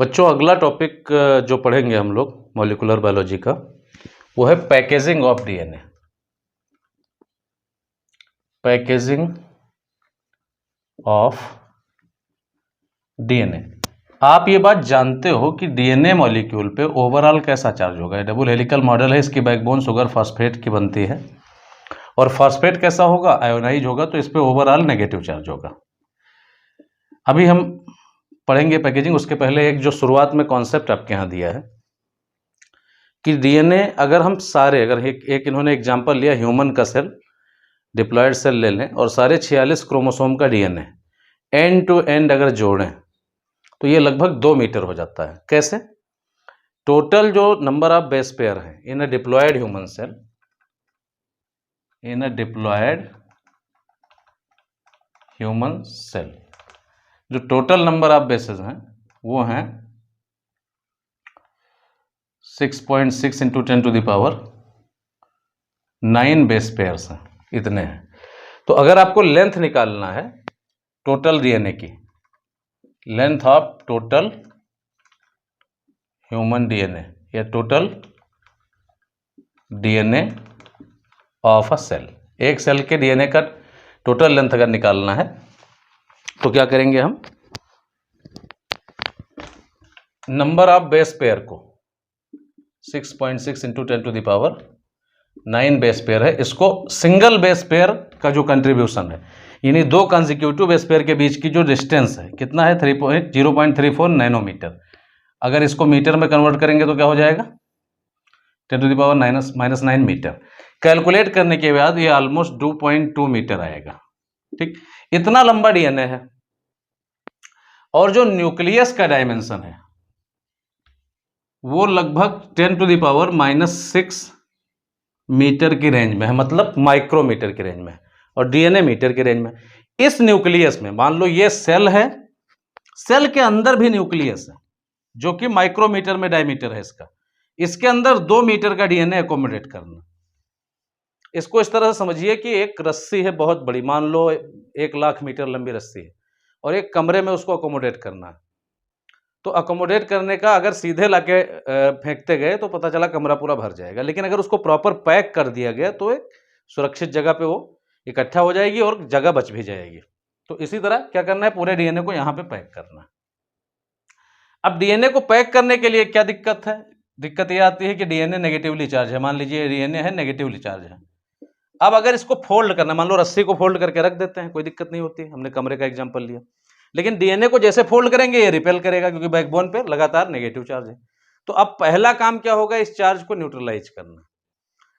बच्चों अगला टॉपिक जो पढ़ेंगे हम लोग मॉलिक्यूलर बायोलॉजी का वो है packaging of DNA. Packaging of DNA. आप ये बात जानते हो कि डीएनए मॉलिक्यूल पे ओवरऑल कैसा चार्ज होगा। डबल हेलिकल मॉडल है, इसकी बैकबोन शुगर फॉस्फेट की बनती है और फॉस्फेट कैसा होगा, आयोनाइज होगा, तो इस पे ओवरऑल नेगेटिव चार्ज होगा। अभी हम पढ़ेंगे पैकेजिंग, उसके पहले एक जो शुरुआत में कॉन्सेप्ट आपके यहाँ दिया है कि डीएनए अगर हम सारे, अगर एक इन्होंने एग्जांपल लिया ह्यूमन का सेल, डिप्लॉयड सेल ले लें और सारे 46 क्रोमोसोम का डीएनए एंड टू एंड अगर जोड़ें तो ये लगभग 2 मीटर हो जाता है। कैसे? टोटल जो नंबर ऑफ बेस पेयर है in a diploid human cell, in a diploid human cell, जो टोटल नंबर ऑफ बेसेस हैं वो हैं 6.6 into 10 to the power 9 base pairs हैं, इतने हैं। तो अगर आपको लेंथ निकालना है टोटल डीएनए की, length of total human DNA या total DNA of a cell, एक सेल के डीएनए का टोटल लेंथ अगर निकालना है तो क्या करेंगे हम, नंबर ऑफ बेस पेयर को 6.6 into 10 to the power 9 base pair है, इसको सिंगल बेस पेयर का जो कंट्रीब्यूशन है, यानी दो कंसेक्यूटिव बेस पेयर के बीच की जो डिस्टेंस है कितना है 0.34 नैनोमीटर। अगर इसको मीटर में कन्वर्ट करेंगे तो क्या हो जाएगा 10 to the power minus 9 metre. Calculate करने के बाद ये ऑलमोस्ट 2.2 मीटर आएगा। ठीक, इतना लंबा डीएनए है। और जो न्यूक्लियस का डायमेंशन है वो लगभग 10 टू द पावर -6 मीटर की रेंज में है, मतलब माइक्रोमीटर की रेंज में है, और डीएनए मीटर की रेंज में। इस न्यूक्लियस में मान लो ये सेल है, सेल के अंदर भी न्यूक्लियस है जो कि माइक्रोमीटर में डायमीटर है इसका, इसके अंदर 2 मीटर का डीएनए एकोमोडेट करना। इसको इस तरह से समझिए कि एक रस्सी है बहुत बड़ी, मान लो 1,00,000 मीटर लंबी रस्सी है, और एक कमरे में उसको अकोमोडेट करना है। तो अकोमोडेट करने का अगर सीधे लाके फेंकते गए तो पता चला कमरा पूरा भर जाएगा, लेकिन अगर उसको प्रॉपर पैक कर दिया गया तो एक सुरक्षित जगह पे वो इकट्ठा हो जाएगी और जगह बच भी जाएगी। तो इसी तरह क्या करना है, पूरे डीएनए को यहाँ पे पैक करना है। अब डीएनए को पैक करने के लिए क्या दिक्कत है, दिक्कत ये आती है कि डीएनए नेगेटिवली चार्ज है। मान लीजिए डीएनए है नेगेटिवली चार्ज है। अब अगर इसको फोल्ड करना, मान लो रस्सी को फोल्ड करके रख देते हैं, कोई दिक्कत नहीं होती, हमने कमरे का एग्जांपल लिया, लेकिन डीएनए को जैसे फोल्ड करेंगे ये रिपेल करेगा क्योंकि बैकबोन पे लगातार नेगेटिव चार्ज है। तो अब पहला काम क्या होगा, इस चार्ज को न्यूट्रलाइज करना।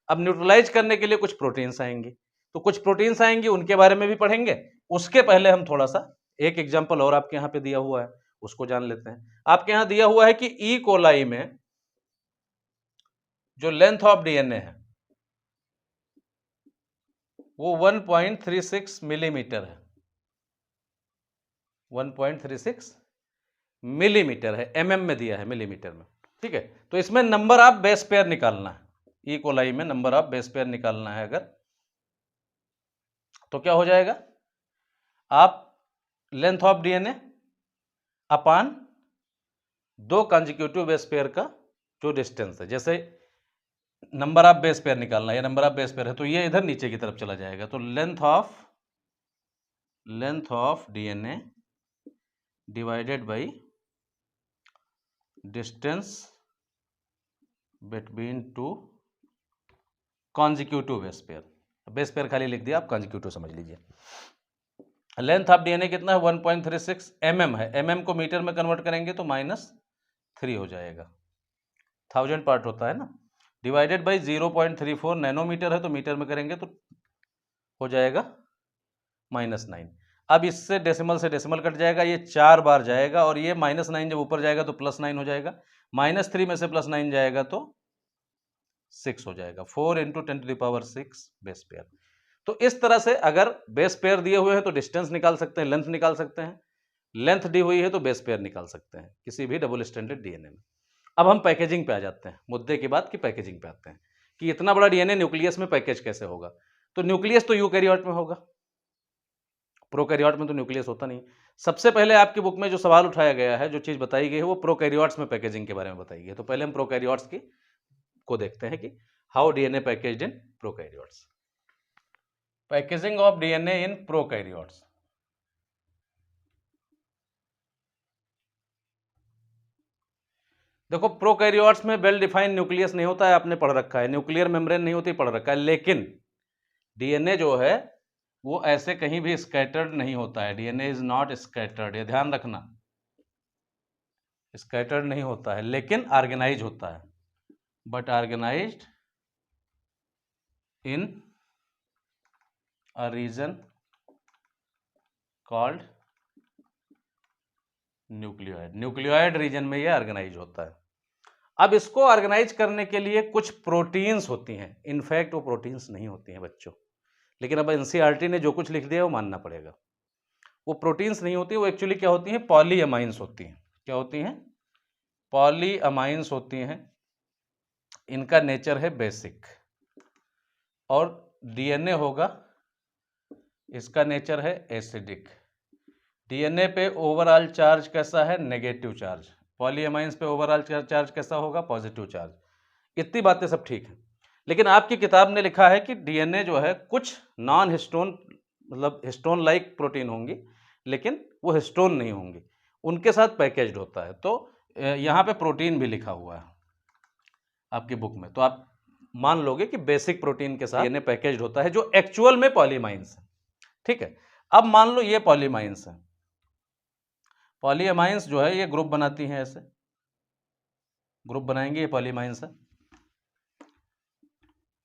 अब न्यूट्रलाइज करने के लिए कुछ प्रोटीन्स आएंगी, तो कुछ प्रोटीन्स आएंगी, उनके बारे में भी पढ़ेंगे। उसके पहले हम थोड़ा सा एक एग्जाम्पल और आपके यहाँ पे दिया हुआ है उसको जान लेते हैं। आपके यहाँ दिया हुआ है कि ई कोलाई में जो लेंथ ऑफ डीएनए है वो 1.36 मिलीमीटर है, 1.36 मिलीमीटर है, एमएम में दिया है, मिलीमीटर में। ठीक है, तो इसमें नंबर ऑफ बेस पेयर निकालना है, ई कोलाई में नंबर ऑफ बेस पेयर निकालना है अगर, तो क्या हो जाएगा, आप length of DNA upon 2 consecutive base pair का जो डिस्टेंस है, जैसे नंबर ऑफ बेस पेयर निकालना है, ये नंबर ऑफ बेस पेयर है तो ये इधर नीचे की तरफ चला जाएगा, तो length of DNA divided by distance between 2 consecutive base pair. Base pair खाली लिख दिया, आप कॉन्जिक्यूटिव समझ लीजिए। लेंथ ऑफ डीएनए कितना है 1.36 mm है, mm को मीटर में कन्वर्ट करेंगे तो -3 हो जाएगा, 1000 पार्ट होता है ना, डिवाइडेड बाई 0.34 नैनोमीटर है तो मीटर में करेंगे तो हो जाएगा -9। अब इससे डेसिमल से डेसिमल कट जाएगा, ये 4 बार जाएगा और ये -9 जब ऊपर जाएगा तो +9 हो जाएगा, -3 में से +9 जाएगा तो 6 हो जाएगा, 4 into 10 to the power 6 base pair. तो इस तरह से अगर बेस पेयर दिए हुए हैं तो डिस्टेंस निकाल सकते हैं, लेंथ निकाल सकते हैं, लेंथ दी हुई है तो बेस पेयर निकाल सकते हैं किसी भी डबल स्टैंडर्ड डीएनए में। अब हम पैकेजिंग पे आ जाते हैं, मुद्दे की बात की पैकेजिंग पे आते हैं कि इतना बड़ा डीएनए न्यूक्लियस में पैकेज कैसे होगा। तो न्यूक्लियस तो यूकैरियोट में होगा, प्रोकैरियोट में तो न्यूक्लियस होता नहीं, सबसे पहले आपकी बुक में जो सवाल उठाया गया है, जो चीज़ बताई गई है, वो प्रोकैरियोट्स में पैकेजिंग के बारे में बताई गई है। तो पहले हम प्रोकैरियोट्स की को देखते हैं कि how DNA packaged in prokaryotes. Packaging of DNA in prokaryotes. देखो, प्रोकैरियोट्स में वेल डिफाइंड न्यूक्लियस नहीं होता है, आपने पढ़ रखा है, न्यूक्लियर मेम्ब्रेन नहीं होती, पढ़ रखा है, लेकिन डीएनए जो है वो ऐसे कहीं भी स्कैटर्ड नहीं होता है। डीएनए इज नॉट स्कैटर्ड, ये ध्यान रखना, स्कैटर्ड नहीं होता है, लेकिन ऑर्गेनाइज होता है, but organised in a region called nucleoid. Nucleoid region में ये ऑर्गेनाइज होता है। अब इसको ऑर्गेनाइज करने के लिए कुछ प्रोटीन्स होती हैं, इनफैक्ट वो प्रोटीन्स नहीं होती हैं बच्चों, लेकिन अब एनसीईआरटी ने जो कुछ लिख दिया वो मानना पड़ेगा। वो प्रोटीन्स नहीं होती, वो एक्चुअली क्या होती हैं, पॉलीअमाइंस होती हैं। क्या होती हैं? पॉलीअमाइंस होती हैं। इनका नेचर है बेसिक, और डीएनए होगा, इसका नेचर है एसिडिक। डीएनए पे ओवरऑल चार्ज कैसा है? Negative charge. पॉलीअमाइंस पे ओवरऑल चार्ज कैसा होगा? Positive charge. इतनी बातें सब ठीक है, लेकिन आपकी किताब ने लिखा है कि डीएनए जो है कुछ नॉन हिस्टोन, मतलब हिस्टोन लाइक प्रोटीन होंगी, लेकिन वो हिस्टोन नहीं होंगी, उनके साथ पैकेज्ड होता है। तो यहाँ पे प्रोटीन भी लिखा हुआ है आपकी बुक में, तो आप मान लोगे कि बेसिक प्रोटीन के साथ डीएनए पैकेज्ड होता है, जो एक्चुअल में पॉलीमाइंस है। ठीक है, अब मान लो ये पॉलीमाइंस है। पॉलीअमाइंस जो है ये ग्रुप बनाती हैं, ऐसे ग्रुप बनाएंगे, ये पॉलीमाइंस है,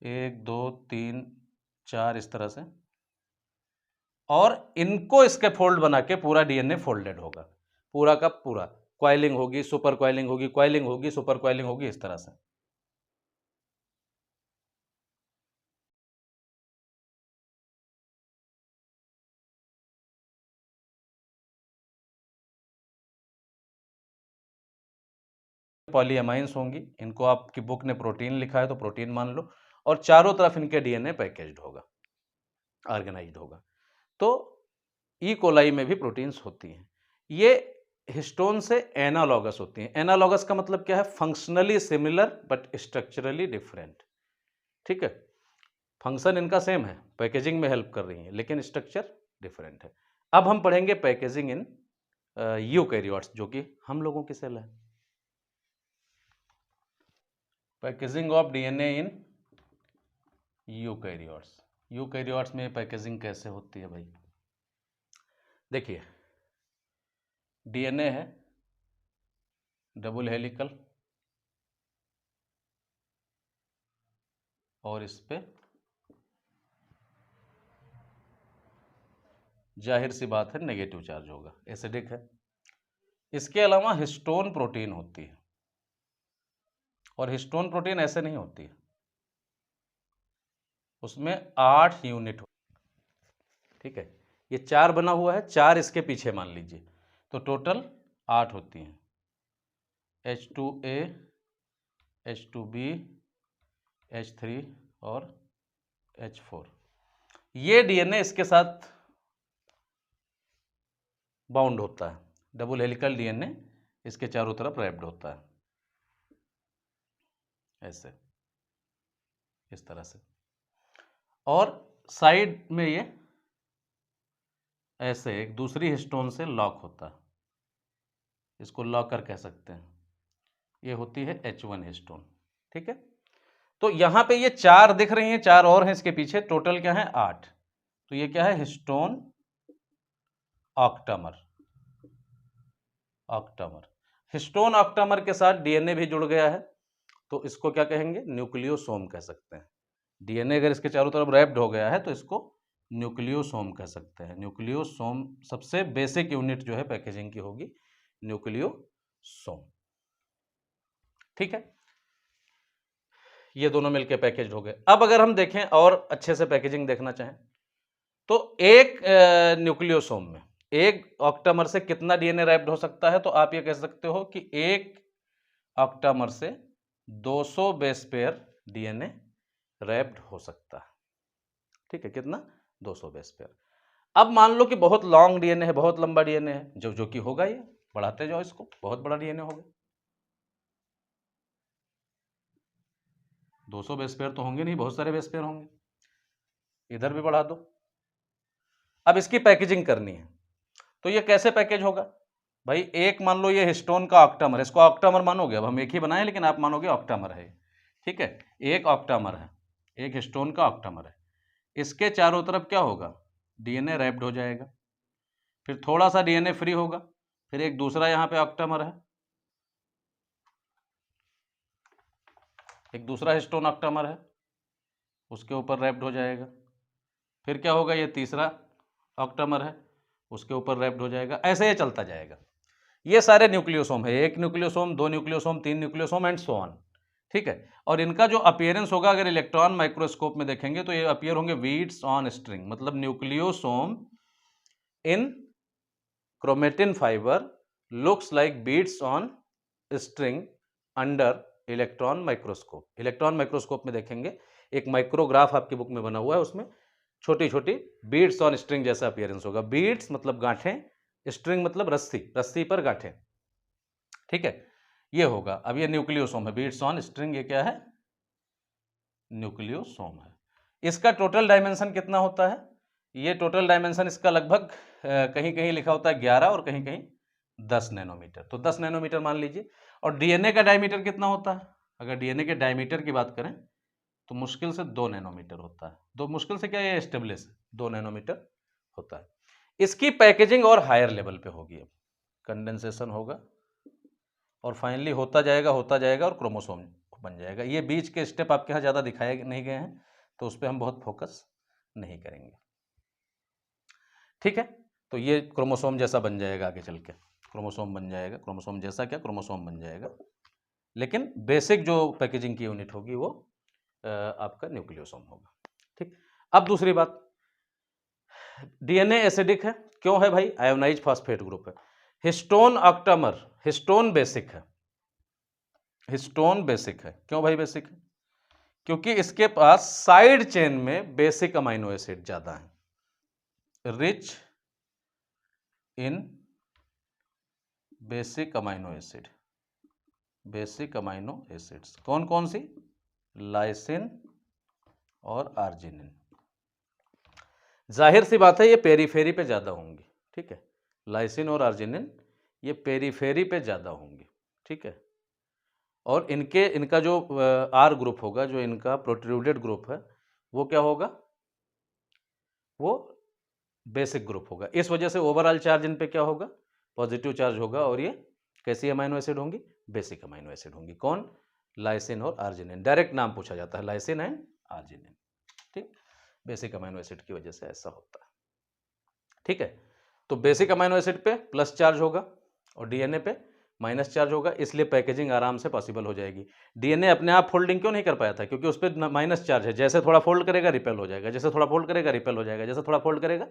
1 2 3 4 इस तरह से, और इनको स्कैफोल्ड बना के पूरा डीएनए फोल्डेड होगा, पूरा का पूरा। क्वाइलिंग होगी, सुपर क्वाइलिंग होगी, क्वाइलिंग होगी, सुपर क्वाइलिंग होगी, इस तरह से। पॉलीअमाइंस होंगी, इनको आपकी बुक ने प्रोटीन लिखा है तो प्रोटीन मान लो, और चारों तरफ इनके डीएनए पैकेज्ड होगा, ऑर्गेनाइज्ड होगा। तो ई कोलाई में भी प्रोटीन्स होती हैं, ये हिस्टोन से एनालॉगस होती हैं। एनालॉगस का मतलब क्या है? Functionally similar but structurally different. ठीक है, फंक्शन इनका सेम है, पैकेजिंग में हेल्प कर रही है, लेकिन स्ट्रक्चर डिफरेंट है। अब हम पढ़ेंगे पैकेजिंग इन यूकैरियोट्स, जो कि हम लोगों की सेल है। Packaging of DNA in eukaryotes. Eukaryotes में पैकेजिंग कैसे होती है भाई? देखिए, डीएनए है डबल हेलिकल, और इस पे जाहिर सी बात है नेगेटिव चार्ज होगा, एसिडिक है। इसके अलावा हिस्टोन प्रोटीन होती है, और हिस्टोन प्रोटीन ऐसे नहीं होती है, उसमें 8 यूनिट हो। ठीक है, ये 4 बना हुआ है, 4 इसके पीछे मान लीजिए, तो टोटल 8 होती हैं। H2A, H2B, H3 और H4। ये डीएनए इसके साथ बाउंड होता है, डबल हेलिकल डीएनए इसके चारों तरफ रैप्ड होता है, ऐसे, इस तरह से, और साइड में ये ऐसे एक दूसरी हिस्टोन से लॉक होता है, इसको लॉकर कह सकते हैं, ये होती है H1 हिस्टोन। ठीक है, तो यहां पे ये 4 दिख रही हैं, 4 और हैं इसके पीछे, टोटल क्या है? 8। तो ये क्या है? Histone octamer. Octamer, histone octamer के साथ डीएनए भी जुड़ गया है, तो इसको क्या कहेंगे? न्यूक्लियोसोम कह सकते हैं। डीएनए अगर इसके चारों तरफ रैप्ड हो गया है तो इसको न्यूक्लियोसोम कह सकते हैं। न्यूक्लियोसोम सबसे बेसिक यूनिट जो है पैकेजिंग की होगी न्यूक्लियोसोम। ठीक है, ये दोनों मिलकर पैकेज हो गए। अब अगर हम देखें और अच्छे से पैकेजिंग देखना चाहें, तो एक न्यूक्लियोसोम में एक ऑक्टामर से कितना डीएनए रैप्ड हो सकता है? तो आप ये कह सकते हो कि एक ऑक्टामर से 200 बेस पेयर डीएनए रैप्ड हो सकता है। ठीक है, कितना? 200 बेस पेयर। अब मान लो कि बहुत लॉन्ग डीएनए है, बहुत लंबा डीएनए है, जो कि होगा, ये बढ़ाते जाओ इसको, बहुत बड़ा डीएनए होगा, 200 बेस पेयर तो होंगे नहीं, बहुत सारे बेस पेयर होंगे, इधर भी बढ़ा दो। अब इसकी पैकेजिंग करनी है, तो ये कैसे पैकेज होगा भाई? एक मान लो ये हिस्टोन का ऑक्टामर, इसको ऑक्टामर मानोगे, अब हम एक ही बनाए लेकिन आप मानोगे ऑक्टामर है, ठीक है, एक ऑक्टामर है, एक हिस्टोन का ऑक्टामर है। इसके चारों तरफ क्या होगा? डीएनए रैप्ड हो जाएगा, फिर थोड़ा सा डीएनए फ्री होगा, फिर एक दूसरा यहाँ पे ऑक्टामर है, एक दूसरा हिस्टोन ऑक्टामर है, उसके ऊपर रैप्ड हो जाएगा, फिर क्या होगा? ये तीसरा ऑक्टामर है, उसके ऊपर रैप्ड हो जाएगा, ऐसे ये चलता जाएगा। ये सारे न्यूक्लियोसोम है, एक न्यूक्लियोसोम, दो न्यूक्लियोसोम, तीन न्यूक्लियोसोम एंड सो ऑन, ठीक है। और इनका जो अपीयरेंस होगा, अगर इलेक्ट्रॉन माइक्रोस्कोप में देखेंगे तो ये अपीयर होंगे बीड्स ऑन स्ट्रिंग, मतलब nucleosome in chromatin fibre looks like beads on string under electron microscope. Electron microscope में देखेंगे, एक माइक्रोग्राफ आपकी बुक में बना हुआ है, उसमें छोटी छोटी बीड्स ऑन स्ट्रिंग जैसा अपीयरेंस होगा। बीड्स मतलब गांठें, स्ट्रिंग मतलब रस्सी, रस्सी पर गांठें, ठीक है, ये होगा। अब ये न्यूक्लियोसोम है, बीड्स ऑन स्ट्रिंग, ये क्या है? न्यूक्लियोसोम है। इसका टोटल डायमेंशन कितना होता है? ये टोटल डायमेंशन इसका लगभग कहीं कहीं लिखा होता है 11 और कहीं कहीं 10 नैनोमीटर, तो 10 नैनोमीटर मान लीजिए। और डीएनए का डायमीटर कितना होता है? अगर डीएनए के डायमीटर की बात करें तो मुश्किल से 2 नैनोमीटर होता है, दो मुश्किल से क्या, ये एस्टेब्लिश है, 2 नैनोमीटर होता है। इसकी पैकेजिंग और हायर लेवल पे होगी, अब कंडेंसेशन होगा और फाइनली होता जाएगा और क्रोमोसोम बन जाएगा। ये बीच के स्टेप आपके यहाँ ज़्यादा दिखाए नहीं गए हैं, तो उस पर हम बहुत फोकस नहीं करेंगे, ठीक है। तो ये क्रोमोसोम जैसा बन जाएगा, आगे चल के क्रोमोसोम बन जाएगा, क्रोमोसोम जैसा क्या, क्रोमोसोम बन जाएगा, लेकिन बेसिक जो पैकेजिंग की यूनिट होगी वो आपका न्यूक्लियोसोम होगा, ठीक। अब दूसरी बात, डीएनए एसिडिक है, क्यों है भाई? आयोनाइज फॉस्फेट ग्रुप है। हिस्टोन ऑक्टामर, हिस्टोन बेसिक है, हिस्टोन बेसिक है, क्यों भाई बेसिक है? क्योंकि इसके पास साइड चेन में बेसिक अमाइनो एसिड ज्यादा है, rich in basic amino acid, basic amino acids कौन कौन सी? लाइसिन और आर्जिनिन। जाहिर सी बात है ये पेरीफेरी पे ज़्यादा होंगी, ठीक है, लाइसिन और आर्जिनिन ये पेरीफेरी पे ज़्यादा होंगी, ठीक है। और इनका जो आर ग्रुप होगा, जो इनका प्रोट्रूडेड ग्रुप है, वो क्या होगा? वो बेसिक ग्रुप होगा। इस वजह से ओवरऑल चार्ज इन पे क्या होगा? पॉजिटिव चार्ज होगा, और ये कैसी अमाइनो एसिड होंगी? बेसिक अमाइनो एसिड होंगी। कौन? लाइसिन और आर्जिनिन, डायरेक्ट नाम पूछा जाता है, लाइसिन एंड आर्जिनिन, ठीक। बेसिक अमाइनो एसिड की वजह से ऐसा होता है, ठीक है। तो बेसिक अमाइनो एसिड पे प्लस चार्ज होगा और डीएनए पे माइनस चार्ज होगा, इसलिए पैकेजिंग आराम से पॉसिबल हो जाएगी। डीएनए अपने आप फोल्डिंग क्यों नहीं कर पाया था? क्योंकि उस पर माइनस चार्ज है, जैसे थोड़ा फोल्ड करेगा रिपेल हो जाएगा, जैसे थोड़ा फोल्ड करेगा रिपेल हो जाएगा, जैसे थोड़ा फोल्ड करेगा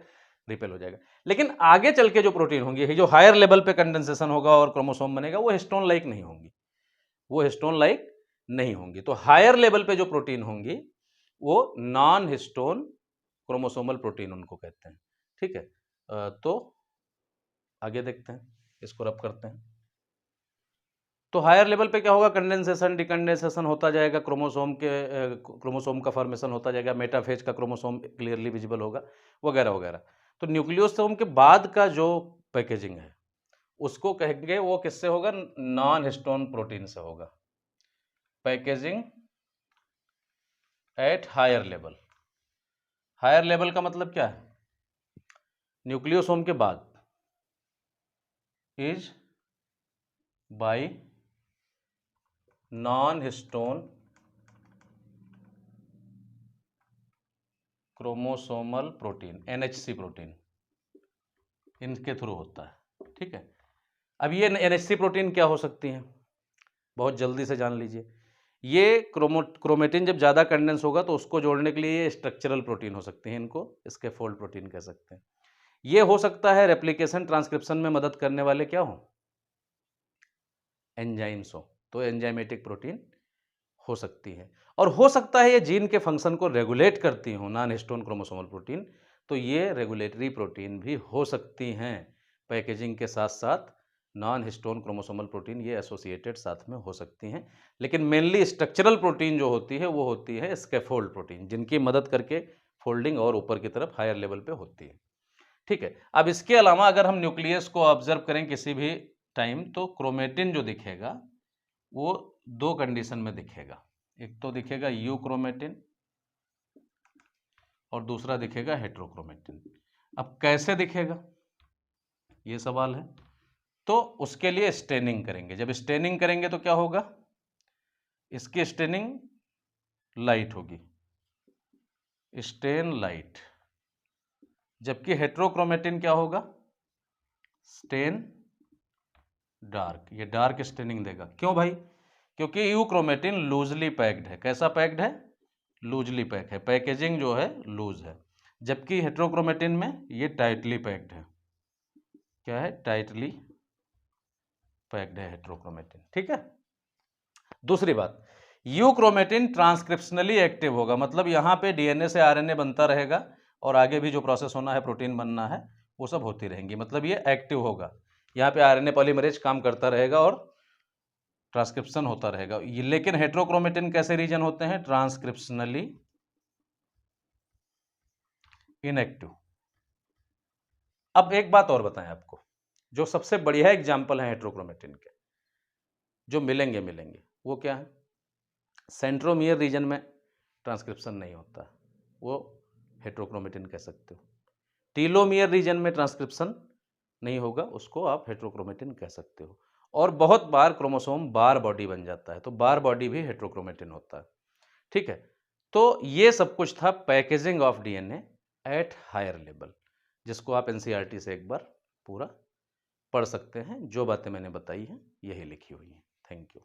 रिपेल हो जाएगा। लेकिन आगे चल के जो प्रोटीन होंगी, जो हायर लेवल पे कंडेंसेशन होगा और क्रोमोसोम बनेगा, वो हिस्टोन लाइक नहीं होंगी, वो हिस्टोन लाइक नहीं होंगी। तो हायर लेवल पे जो प्रोटीन होंगी वो नॉन हिस्टोन क्रोमोसोमल प्रोटीन उनको कहते हैं, ठीक है। तो आगे देखते हैं, इसको रब करते हैं। तो हायर लेवल पे क्या होगा? कंडेंसेशन डिकंडेंसेशन होता जाएगा, क्रोमोसोम का फॉर्मेशन होता जाएगा, मेटाफेज का क्रोमोसोम क्लियरली विजिबल होगा, वगैरह वगैरह। तो न्यूक्लियोसोम के बाद का जो पैकेजिंग है उसको कहेंगे, वो किससे होगा? नॉन हिस्टोन प्रोटीन से होगा, packaging at higher level. Higher level का मतलब क्या है? न्यूक्लियोसोम के बाद is by non histone chromosomal protein, NHC protein, इनके थ्रू होता है, ठीक है। अब ये एनएचसी प्रोटीन क्या हो सकती हैं? बहुत जल्दी से जान लीजिए। ये क्रोमेटिन जब ज़्यादा कंडेंस होगा तो उसको जोड़ने के लिए ये स्ट्रक्चरल प्रोटीन हो सकते हैं, इनको स्कैफोल्ड प्रोटीन कह सकते हैं। ये हो सकता है रेप्लिकेशन ट्रांसक्रिप्शन में मदद करने वाले क्या हो? एंजाइम्स हो, तो एंजाइमेटिक प्रोटीन हो सकती है। और हो सकता है ये जीन के फंक्शन को रेगुलेट करती हो, नॉन हिस्टोन क्रोमोसोमल प्रोटीन, तो ये रेगुलेटरी प्रोटीन भी हो सकती हैं। पैकेजिंग के साथ साथ नॉन हिस्टोन क्रोमोसोमल प्रोटीन ये एसोसिएटेड साथ में हो सकती हैं, लेकिन मेनली स्ट्रक्चरल प्रोटीन जो होती है वो होती है स्कैफोल्ड प्रोटीन, जिनकी मदद करके फोल्डिंग और ऊपर की तरफ हायर लेवल पे होती है। ठीक है, अब इसके अलावा अगर हम न्यूक्लियस को ऑब्जर्व करें किसी भी टाइम, तो क्रोमेटिन जो दिखेगा वो दो कंडीशन में दिखेगा। एक तो दिखेगा यू क्रोमेटिन और दूसरा दिखेगा हेट्रोक्रोमेटिन। अब कैसे दिखेगा ये सवाल है, तो उसके लिए स्टेनिंग करेंगे। जब स्टेनिंग करेंगे तो क्या होगा, इसकी स्टेनिंग लाइट होगी, स्टेन लाइट, जबकि हेट्रोक्रोमेटिन क्या होगा, स्टेन डार्क। ये डार्क स्टेनिंग देगा। क्यों भाई, क्योंकि यू क्रोमेटिन लूजली पैक्ड है। कैसा पैक्ड है, लूजली पैक है, पैकेजिंग जो है लूज है, जबकि हेट्रोक्रोमेटिन में ये टाइटली पैक्ड है। क्या है, टाइटली पैक्ड है हेट्रोक्रोमेटिन। ठीक है, दूसरी बात, यू क्रोमेटिन ट्रांसक्रिप्शनली एक्टिव होगा, मतलब यहां पे डीएनए से आरएनए बनता रहेगा और आगे भी जो प्रोसेस होना है, प्रोटीन बनना है, वो सब होती रहेंगी, मतलब ये एक्टिव होगा। यहाँ पे आरएनए पॉलीमरेज काम करता रहेगा और ट्रांसक्रिप्शन होता रहेगा। लेकिन हेट्रोक्रोमेटिन कैसे रीजन होते हैं, ट्रांसक्रिप्शनली इनएक्टिव। अब एक बात और बताएं आपको, जो सबसे बढ़िया एग्जाम्पल है हेट्रोक्रोमेटिन के जो मिलेंगे वो क्या है, सेंट्रोमियर रीजन में ट्रांसक्रिप्शन नहीं होता, वो हेट्रोक्रोमेटिन कह सकते हो। टीलोमियर रीजन में ट्रांसक्रिप्शन नहीं होगा, उसको आप हेट्रोक्रोमेटिन कह सकते हो। और बहुत बार क्रोमोसोम बार बॉडी बन जाता है, तो बार बॉडी भी हेट्रोक्रोमेटिन होता है। ठीक है, तो ये सब कुछ था packaging of DNA at higher level, जिसको आप एनसीईआरटी से एक बार पूरा पढ़ सकते हैं। जो बातें मैंने बताई हैं यही लिखी हुई हैं। Thank you.